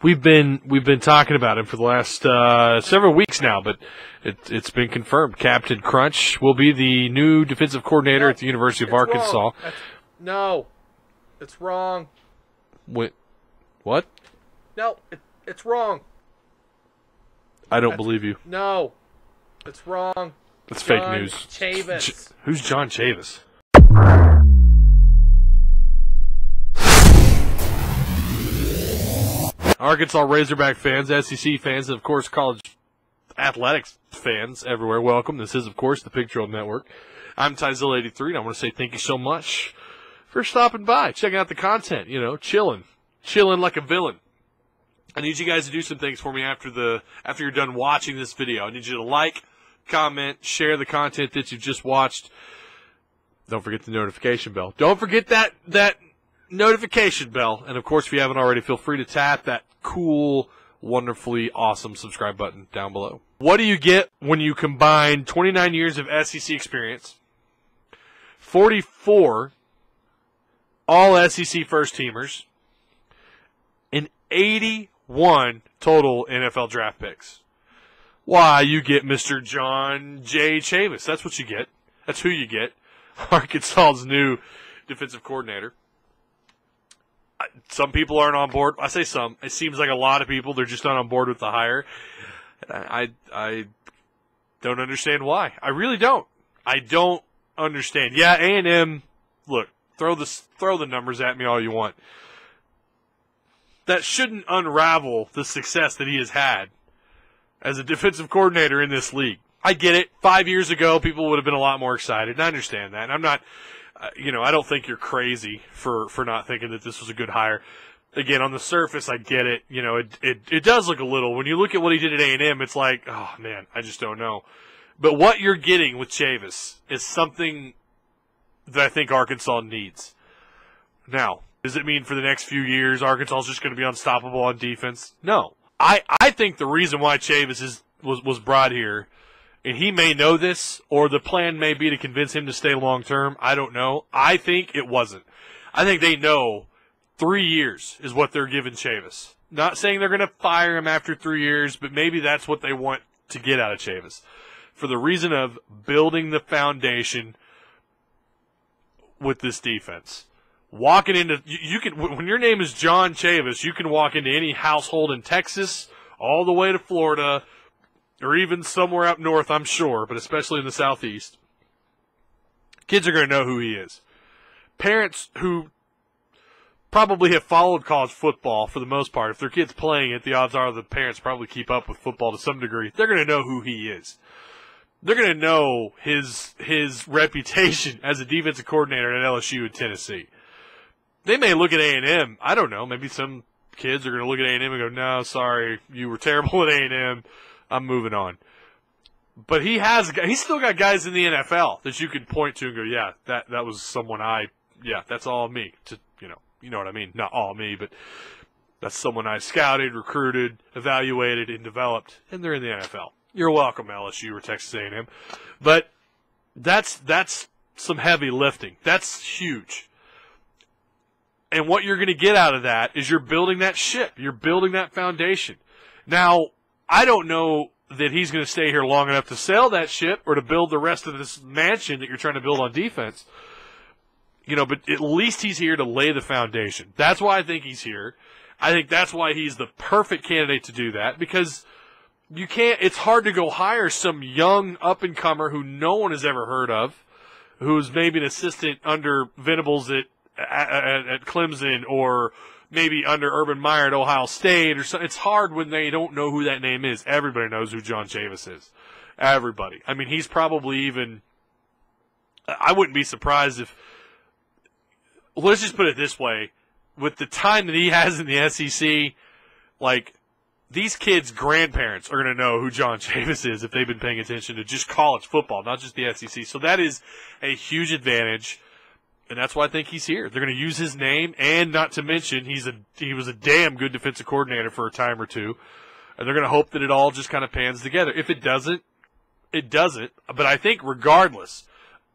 We've been talking about him for the last several weeks now, but it's been confirmed. Captain Crunch will be the new defensive coordinator at the University of Arkansas. No, it's wrong. What? No, it's wrong. I don't believe you. No, it's wrong. That's fake news. Chavis. Who's John Chavis? Arkansas Razorback fans, SEC fans, and of course college athletics fans everywhere, welcome. This is, of course, the Pig Trail Network. I'm Tyzilla83, and I want to say thank you so much for stopping by, checking out the content, chilling like a villain. I need you guys to do some things for me after you're done watching this video. I need you to like, comment, share the content that you've just watched. Don't forget the notification bell. Don't forget that notification bell. And, of course, if you haven't already, feel free to tap that cool, wonderfully awesome subscribe button down below. What do you get when you combine 29 years of SEC experience, 44 all-SEC first-teamers, and 81 total NFL draft picks? Why, you get Mr. John J. Chavis. That's what you get. That's who you get. Arkansas's new defensive coordinator. Some people aren't on board. I say some. It seems like a lot of people, they're just not on board with the hire. I don't understand why. I really don't. I don't understand. Yeah, A&M, look, throw the numbers at me all you want. That shouldn't unravel the success that he has had as a defensive coordinator in this league. I get it. 5 years ago, people would have been a lot more excited, and I understand that. And I'm not, I don't think you're crazy for not thinking that this was a good hire. Again, on the surface, I get it. It does look a little. When you look at what he did at A&M, it's like, oh, man, I just don't know. But what you're getting with Chavis is something that I think Arkansas needs. Now, does it mean for the next few years Arkansas is just going to be unstoppable on defense? No. I think the reason why Chavis was brought here, and he may know this, or the plan may be to convince him to stay long term. I don't know. I think it wasn't. I think they know 3 years is what they're giving Chavis. Not saying they're going to fire him after 3 years, but maybe that's what they want to get out of Chavis. For the reason of building the foundation with this defense. Walking into, you can, when your name is John Chavis, you can walk into any household in Texas, all the way to Florida, or even somewhere up north, I'm sure, but especially in the southeast. Kids are going to know who he is. Parents who probably have followed college football for the most part, if their kid's playing it, the odds are the parents probably keep up with football to some degree. They're going to know who he is. They're going to know his reputation as a defensive coordinator at LSU and Tennessee. They may look at A&M. I don't know. Maybe some kids are going to look at A&M and go, no, sorry, you were terrible at A&M. I'm moving on. But he's still got guys in the NFL that you could point to and go, yeah, that was someone that's all me. You know what I mean? Not all me, but that's someone I scouted, recruited, evaluated, and developed, and they're in the NFL. You're welcome, LSU or Texas A&M. But that's some heavy lifting. That's huge. And what you're going to get out of that is you're building that ship. You're building that foundation. Now, I don't know that he's going to stay here long enough to sail that ship or to build the rest of this mansion that you're trying to build on defense. But at least he's here to lay the foundation. That's why I think he's here. I think that's why he's the perfect candidate to do that, because it's hard to go hire some young up-and-comer who no one has ever heard of, who's maybe an assistant under Venables at Clemson, or maybe under Urban Meyer at Ohio State, or something. It's hard when they don't know who that name is. Everybody knows who John Chavis is. Everybody. I mean, he's probably even, I wouldn't be surprised if, let's just put it this way, with the time that he has in the SEC, like, these kids' grandparents are going to know who John Chavis is if they've been paying attention to just college football, not just the SEC. So that is a huge advantage. And that's why I think he's here. They're going to use his name, and not to mention he was a damn good defensive coordinator for a time or two. And they're going to hope that it all just kind of pans together. If it doesn't, it doesn't. But I think regardless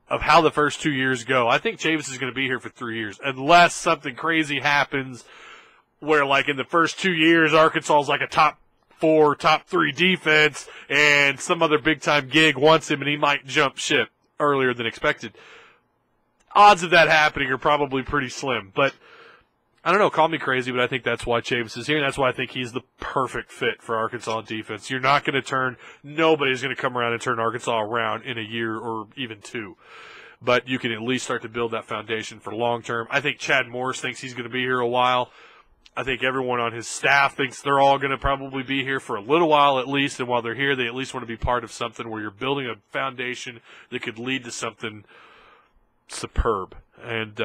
of how the first 2 years go, I think Chavis is going to be here for 3 years, unless something crazy happens where like in the first 2 years, Arkansas is like a top 4, top 3 defense, and some other big-time gig wants him, and he might jump ship earlier than expected. Odds of that happening are probably pretty slim, but I don't know, call me crazy, but I think that's why Chavis is here, and that's why I think he's the perfect fit for Arkansas defense. You're not going to nobody's going to come around and turn Arkansas around in a year or even 2. But you can at least start to build that foundation for long term. I think Chad Morris thinks he's going to be here a while. I think everyone on his staff thinks they're all going to probably be here for a little while at least, and while they're here, they at least want to be part of something where you're building a foundation that could lead to something superb. And,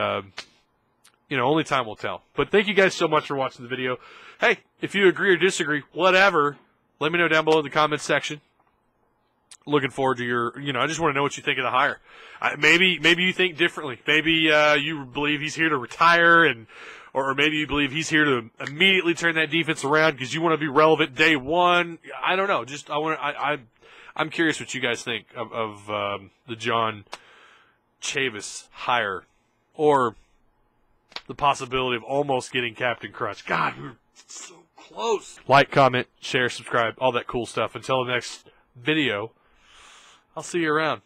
only time will tell. But thank you guys so much for watching the video. Hey, if you agree or disagree, whatever, let me know down below in the comments section. Looking forward to your, I just want to know what you think of the hire. Maybe you think differently. Maybe you believe he's here to retire, or maybe you believe he's here to immediately turn that defense around because you want to be relevant day one. I don't know. I'm curious what you guys think of the John Chavis hire, or the possibility of almost getting Captain Crunch. God, we were so close. Like, comment, share, subscribe, all that cool stuff. Until the next video, I'll see you around.